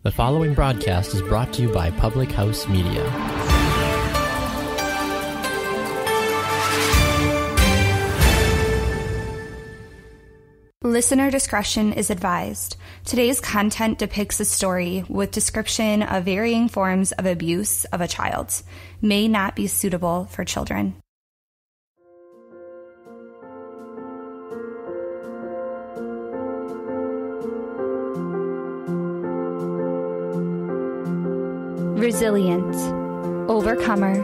The following broadcast is brought to you by Public House Media. Listener discretion is advised. Today's content depicts a story with description of varying forms of abuse of a child. May not be suitable for children. Resilient, overcomer,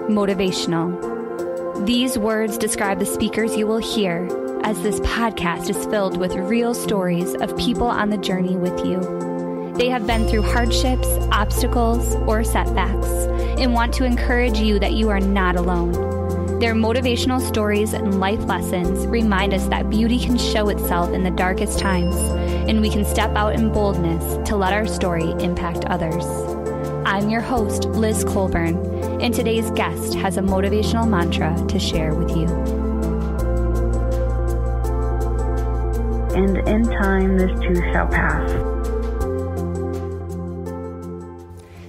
motivational. These words describe the speakers you will hear, as this podcast is filled with real stories of people on the journey with you. They have been through hardships, obstacles, or setbacks, and want to encourage you that you are not alone. Their motivational stories and life lessons remind us that beauty can show itself in the darkest times, and we can step out in boldness to let our story impact others. I'm your host, Liz Colburn, and today's guest has a motivational mantra to share with you. And in time, this too shall pass.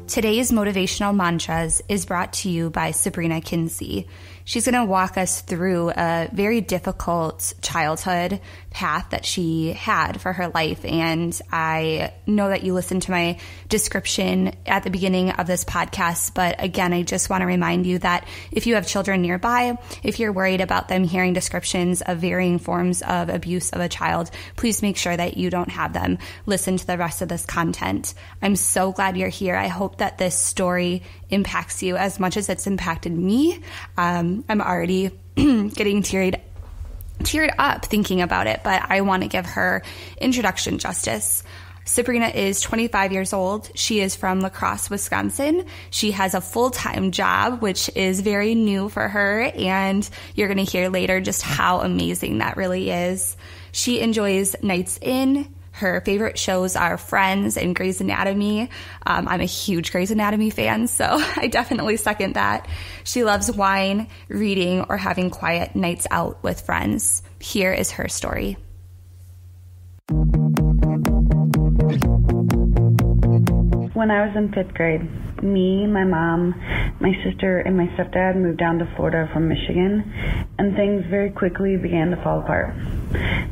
Today's motivational mantras is brought to you by Sabrina Kinsey. She's going to walk us through a very difficult childhood path that she had for her life. And I know that you listened to my description at the beginning of this podcast. But again, I just want to remind you that if you have children nearby, if you're worried about them hearing descriptions of varying forms of abuse of a child, please make sure that you don't have them listen to the rest of this content. I'm so glad you're here. I hope that this story impacts you as much as it's impacted me. I'm already getting teared up thinking about it, but I want to give her introduction justice. Sabrina is 25 years old. She is from La Crosse, Wisconsin. She has a full-time job, which is very new for her, and you're going to hear later just how amazing that really is. She enjoys nights in. Her favorite shows are Friends and Grey's Anatomy. I'm a huge Grey's Anatomy fan, so I definitely second that. She loves wine, reading, or having quiet nights out with friends. Here is her story. When I was in 5th grade, me, my mom, my sister, and my stepdad moved down to Florida from Michigan, and things very quickly began to fall apart.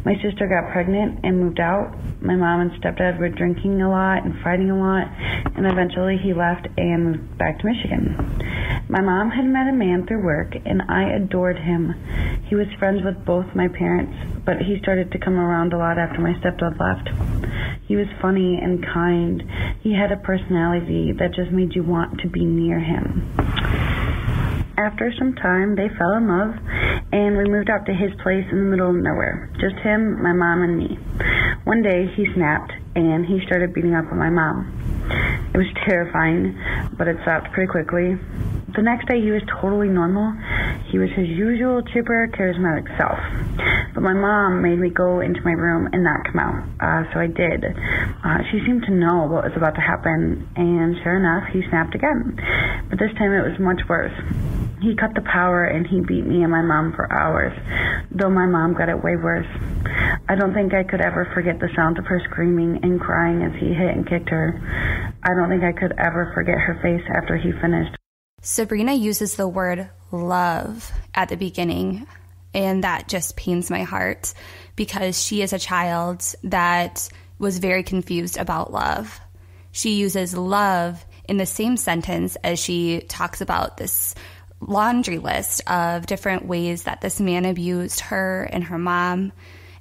My sister got pregnant and moved out. My mom and stepdad were drinking a lot and fighting a lot, and eventually he left and moved back to Michigan. My mom had met a man through work, and I adored him. He was friends with both my parents, but he started to come around a lot after my stepdad left. He was funny and kind. He had a personality that just made you want to be near him. After some time, they fell in love, and we moved out to his place in the middle of nowhere. Just him, my mom, and me. One day, he snapped, and he started beating up on my mom. It was terrifying, but it stopped pretty quickly. The next day, he was totally normal. He was his usual chipper, charismatic self. But my mom made me go into my room and not come out, so I did. She seemed to know what was about to happen, and sure enough, he snapped again. But this time, it was much worse. He cut the power, and he beat me and my mom for hours, though my mom got it way worse. I don't think I could ever forget the sound of her screaming and crying as he hit and kicked her. I don't think I could ever forget her face after he finished. Sabrina uses the word love at the beginning, and that just pains my heart because she is a child that was very confused about love. She uses love in the same sentence as she talks about this laundry list of different ways that this man abused her and her mom.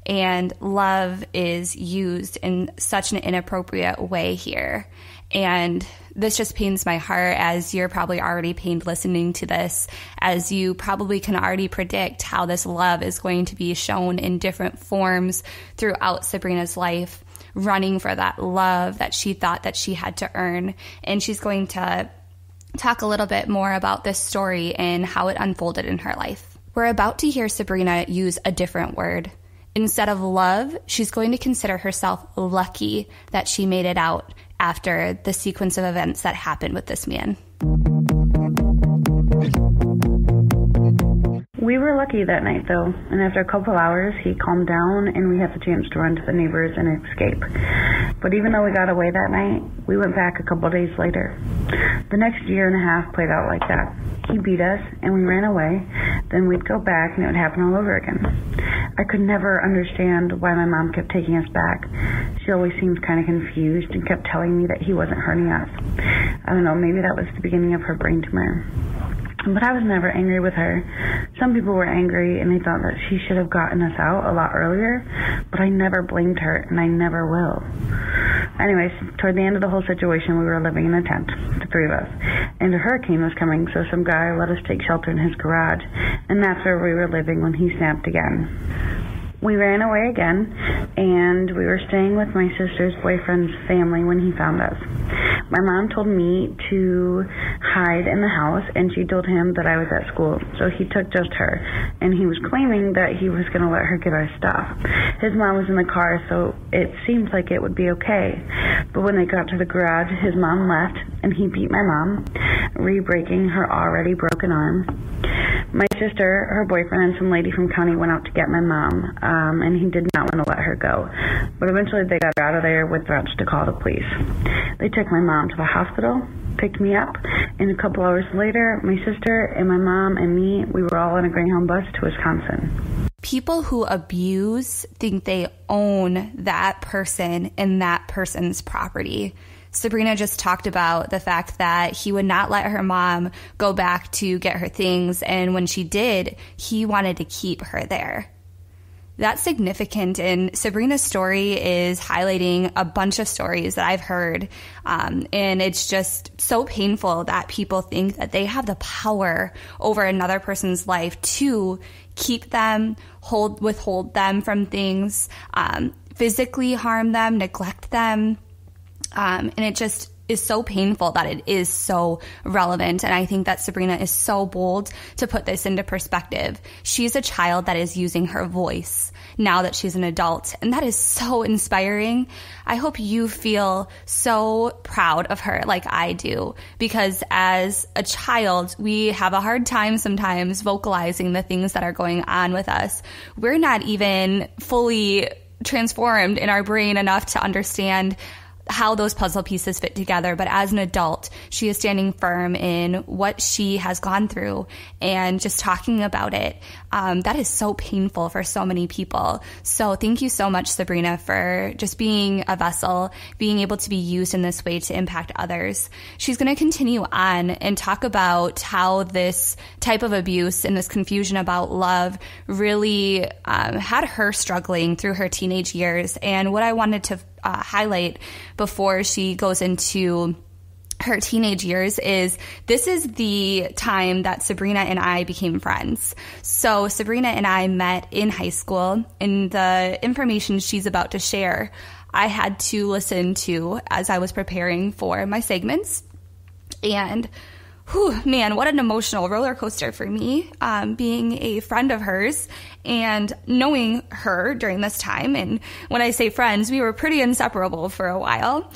And love is used in such an inappropriate way here. And this just pains my heart, as you're probably already pained listening to this, as you probably can already predict how this love is going to be shown in different forms throughout Sabrina's life, running for that love that she thought that she had to earn. And she's going to talk a little bit more about this story and how it unfolded in her life. We're about to hear Sabrina use a different word. Instead of love, she's going to consider herself lucky that she made it out after the sequence of events that happened with this man. We were were lucky that night, though, and after a couple hours, he calmed down, and we had the chance to run to the neighbors and escape. But even though we got away that night, we went back a couple days later. The next year and a half played out like that. He beat us, and we ran away. Then we'd go back, and it would happen all over again. I could never understand why my mom kept taking us back. She always seemed kind of confused and kept telling me that he wasn't hurting us. I don't know, maybe that was the beginning of her brain tumor. But I was never angry with her. Some people were angry and they thought that she should have gotten us out a lot earlier, but I never blamed her, and I never will. Anyways, toward the end of the whole situation, we were living in a tent, the three of us, and a hurricane was coming, so some guy let us take shelter in his garage, and that's where we were living when he snapped again. We ran away again, and we were staying with my sister's boyfriend's family when he found us. My mom told me to hide in the house, and she told him that I was at school, so he took just her, and he was claiming that he was going to let her get our stuff. His mom was in the car, so it seemed like it would be okay. But when they got to the garage, his mom left, and he beat my mom, re-breaking her already broken arm. My sister, her boyfriend, and some lady from county went out to get my mom, and he did not want to let her go. But eventually they got her out of there with threats to call the police. They took my mom to the hospital, picked me up, and a couple hours later, my sister and my mom and me, we were all on a Greyhound bus to Wisconsin. People who abuse think they own that person and that person's property. Sabrina just talked about the fact that he would not let her mom go back to get her things, and when she did, he wanted to keep her there. That's significant, and Sabrina's story is highlighting a bunch of stories that I've heard, and it's just so painful that people think that they have the power over another person's life to keep them, withhold them from things, physically harm them, neglect them. And it just is so painful that it is so relevant. And I think that Sabrina is so bold to put this into perspective. She's a child that is using her voice now that she's an adult. And that is so inspiring. I hope you feel so proud of her like I do, because as a child, we have a hard time sometimes vocalizing the things that are going on with us. We're not even fully transformed in our brain enough to understand how those puzzle pieces fit together. But as an adult, she is standing firm in what she has gone through and just talking about it. That is so painful for so many people. So thank you so much, Sabrina, for just being a vessel, being able to be used in this way to impact others. She's going to continue on and talk about how this type of abuse and this confusion about love really had her struggling through her teenage years. And what I wanted to highlight before she goes into her teenage years is this is the time that Sabrina and I became friends. So Sabrina and I met in high school, and the information she's about to share, I had to listen to as I was preparing for my segments. And whew, man, what an emotional roller coaster for me, being a friend of hers and knowing her during this time. And when I say friends, we were pretty inseparable for a while.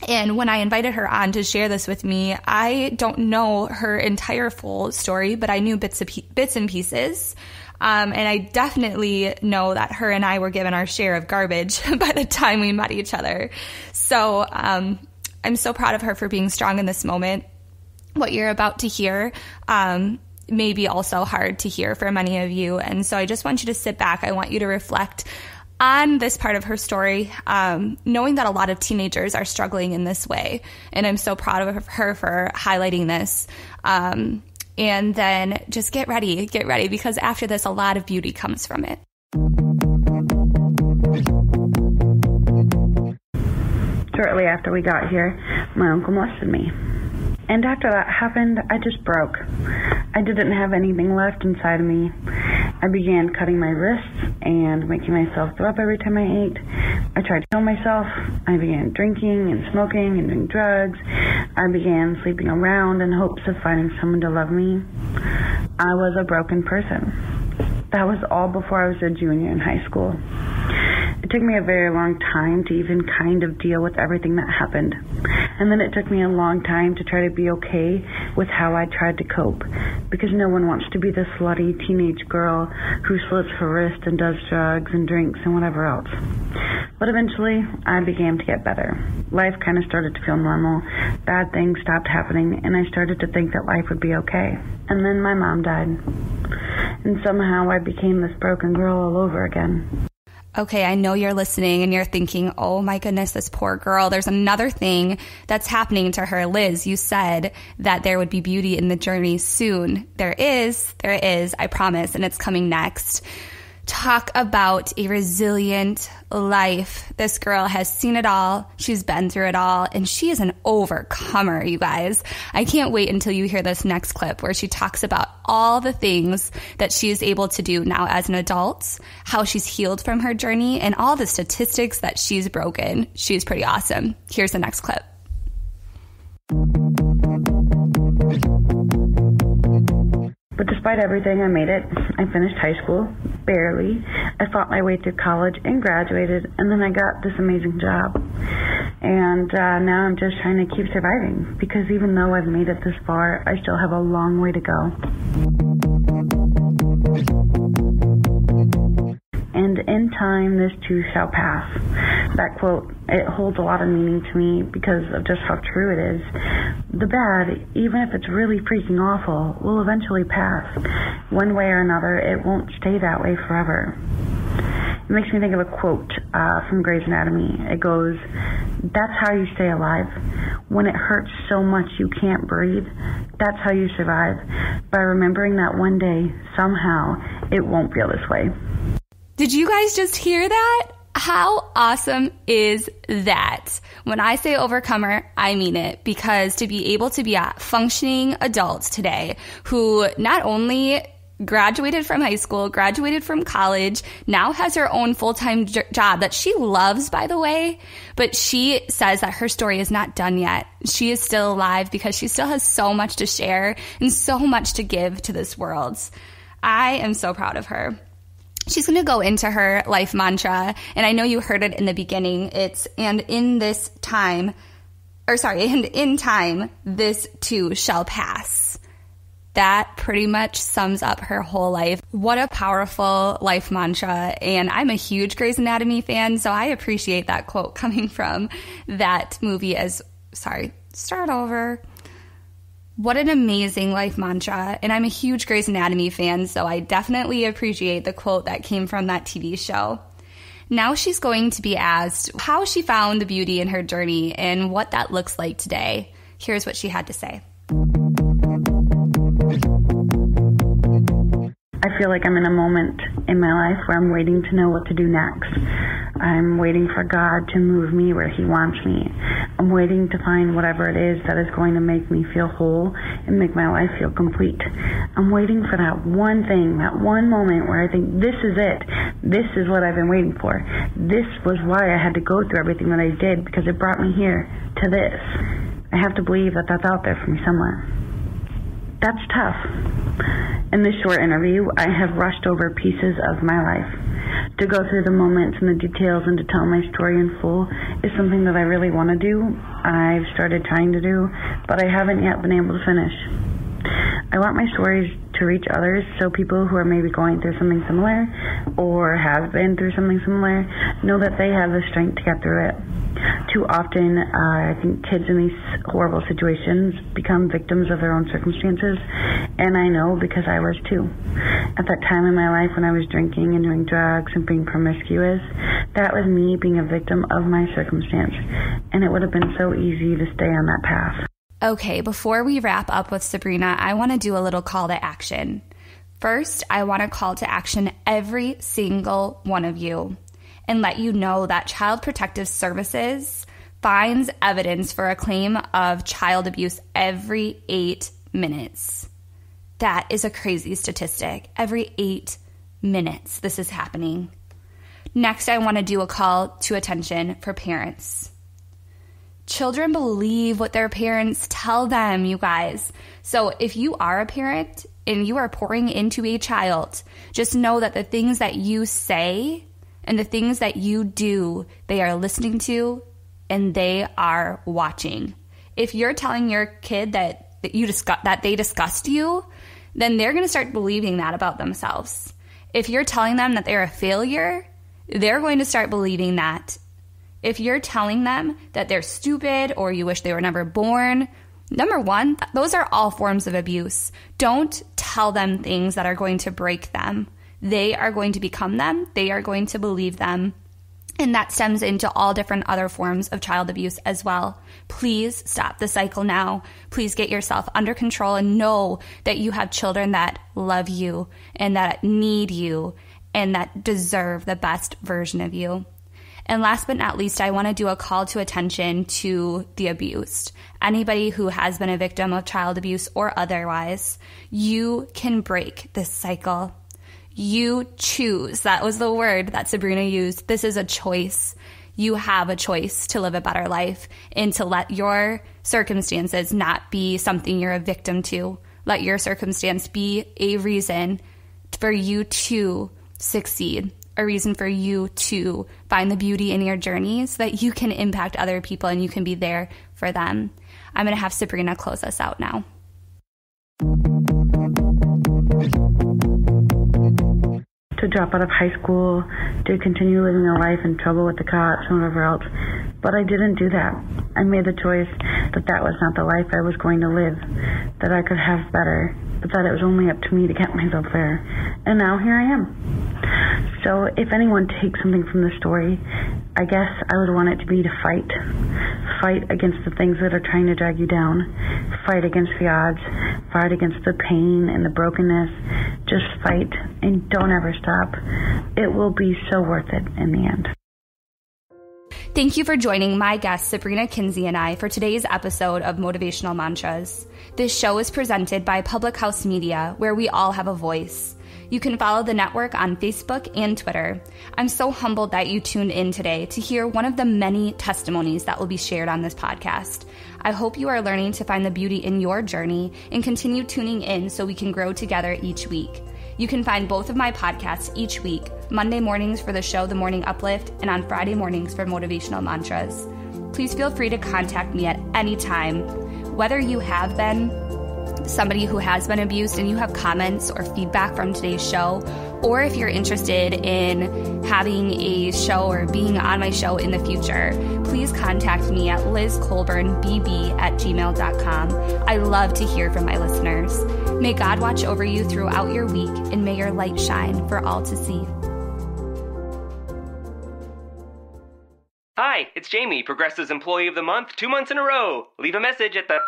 And when I invited her on to share this with me, I don't know her entire full story, but I knew bits and pieces. And I definitely know that her and I were given our share of garbage by the time we met each other. So I'm so proud of her for being strong in this moment. What you're about to hear may be also hard to hear for many of you. And so I just want you to sit back. I want you to reflect on this part of her story, knowing that a lot of teenagers are struggling in this way. And I'm so proud of her for highlighting this. And then just get ready, because after this, a lot of beauty comes from it. Shortly after we got here, my uncle molested me. And after that happened, I just broke. I didn't have anything left inside of me. I began cutting my wrists and making myself throw up every time I ate. I tried to kill myself. I began drinking and smoking and doing drugs. I began sleeping around in hopes of finding someone to love me. I was a broken person. That was all before I was a junior in high school. It took me a very long time to even kind of deal with everything that happened. And then it took me a long time to try to be okay with how I tried to cope, because no one wants to be the slutty teenage girl who slits her wrist and does drugs and drinks and whatever else. But eventually, I began to get better. Life kind of started to feel normal. Bad things stopped happening, and I started to think that life would be okay. And then my mom died. And somehow I became this broken girl all over again. Okay, I know you're listening and you're thinking, oh my goodness, this poor girl. There's another thing that's happening to her. Liz, you said that there would be beauty in the journey soon. There is, I promise, and it's coming next. Talk about a resilient life. This girl has seen it all. She's been through it all, and she is an overcomer, you guys. I can't wait until you hear this next clip where she talks about all the things that she is able to do now as an adult, how she's healed from her journey, and all the statistics that she's broken. She's pretty awesome. Here's the next clip. But despite everything, I made it. I finished high school, barely. I fought my way through college and graduated, and then I got this amazing job. And now I'm just trying to keep surviving, because even though I've made it this far, I still have a long way to go. And in time, this too shall pass. That quote, it holds a lot of meaning to me because of just how true it is. The bad, even if it's really freaking awful, will eventually pass. One way or another, it won't stay that way forever. It makes me think of a quote from Grey's Anatomy. It goes, "That's how you stay alive. When it hurts so much you can't breathe, that's how you survive. By remembering that one day, somehow, it won't feel this way." Did you guys just hear that? How awesome is that? When I say overcomer, I mean it, because to be able to be a functioning adult today who not only graduated from high school, graduated from college, now has her own full-time job that she loves, by the way, but she says that her story is not done yet. She is still alive because she still has so much to share and so much to give to this world. I am so proud of her. She's going to go into her life mantra, and I know you heard it in the beginning. It's, and in time, this too shall pass. That pretty much sums up her whole life. What a powerful life mantra, and I'm a huge Grey's Anatomy fan, so I appreciate that quote coming from that movie What an amazing life mantra. And I'm a huge Grey's Anatomy fan, so I definitely appreciate the quote that came from that TV show. Now she's going to be asked how she found the beauty in her journey and what that looks like today. Here's what she had to say. I feel like I'm in a moment in my life where I'm waiting to know what to do next. I'm waiting for God to move me where He wants me. I'm waiting to find whatever it is that is going to make me feel whole and make my life feel complete. I'm waiting for that one thing, that one moment where I think, this is it. This is what I've been waiting for. This was why I had to go through everything that I did, because it brought me here to this. I have to believe that that's out there for me somewhere. That's tough. In this short interview, I have rushed over pieces of my life. To go through the moments and the details and to tell my story in full is something that I really want to do. I've started trying to do, but I haven't yet been able to finish. I want my stories to reach others, so people who are maybe going through something similar or have been through something similar know that they have the strength to get through it. Too often, I think kids in these horrible situations become victims of their own circumstances, and I know because I was too. At that time in my life when I was drinking and doing drugs and being promiscuous, that was me being a victim of my circumstance, and it would have been so easy to stay on that path. Okay, before we wrap up with Sabrina, I want to do a little call to action. First, I want to call to action every single one of you and let you know that Child Protective Services finds evidence for a claim of child abuse every 8 minutes. That is a crazy statistic. Every 8 minutes this is happening. Next, I want to do a call to attention for parents. Children believe what their parents tell them, you guys. So if you are a parent and you are pouring into a child, just know that the things that you say And the things that you do, they are listening to and they are watching. If you're telling your kid that they disgust you, then they're going to start believing that about themselves. If you're telling them that they're a failure, they're going to start believing that. If you're telling them that they're stupid or you wish they were never born, number one, those are all forms of abuse. Don't tell them things that are going to break them. They are going to become them. They are going to believe them. And that stems into all different other forms of child abuse as well. Please stop the cycle now. Please get yourself under control and know that you have children that love you and that need you and that deserve the best version of you. And last but not least, I want to do a call to attention to the abused. Anybody who has been a victim of child abuse or otherwise, you can break this cycle. You choose. That was the word that Sabrina used. This is a choice. You have a choice to live a better life and to let your circumstances not be something you're a victim to. Let your circumstance be a reason for you to succeed, a reason for you to find the beauty in your journey so that you can impact other people and you can be there for them. I'm going to have Sabrina close us out now. To drop out of high school, to continue living a life in trouble with the cops and whatever else. But I didn't do that. I made the choice that that was not the life I was going to live, that I could have better, but that it was only up to me to get myself there. And now here I am. So if anyone takes something from the story, I guess I would want it to be to fight. Fight against the things that are trying to drag you down. Fight against the odds. Fight against the pain and the brokenness. Just fight and don't ever stop. It will be so worth it in the end. Thank you for joining my guest, Sabrina Kinsey, and I for today's episode of Motivational Mantras. This show is presented by Public House Media, where we all have a voice. You can follow the network on Facebook and Twitter. I'm so humbled that you tuned in today to hear one of the many testimonies that will be shared on this podcast. I hope you are learning to find the beauty in your journey and continue tuning in so we can grow together each week. You can find both of my podcasts each week, Monday mornings for the show The Morning Uplift and on Friday mornings for Motivational Mantras. Please feel free to contact me at any time. Whether you have been somebody who has been abused and you have comments or feedback from today's show, or if you're interested in having a show or being on my show in the future, please contact me at lizcolburnbb@gmail.com. I love to hear from my listeners. May God watch over you throughout your week, and may your light shine for all to see. Hi, it's Jamie, Progressive's Employee of the Month, 2 months in a row. Leave a message at the...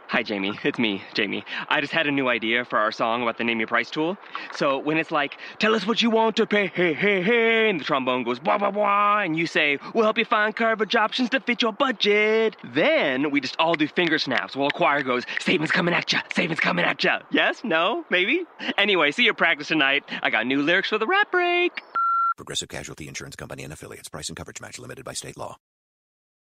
Hi, Jamie. It's me, Jamie. I just had a new idea for our song about the Name Your Price tool. So when it's like, tell us what you want to pay, hey, hey, hey, and the trombone goes, blah, blah, blah, and you say, we'll help you find coverage options to fit your budget. Then we just all do finger snaps while a choir goes, savings coming at ya, savings coming at ya. Yes? No? Maybe? Anyway, see your practice tonight. I got new lyrics for the rap break. Progressive Casualty Insurance Company and Affiliates. Price and coverage match limited by state law.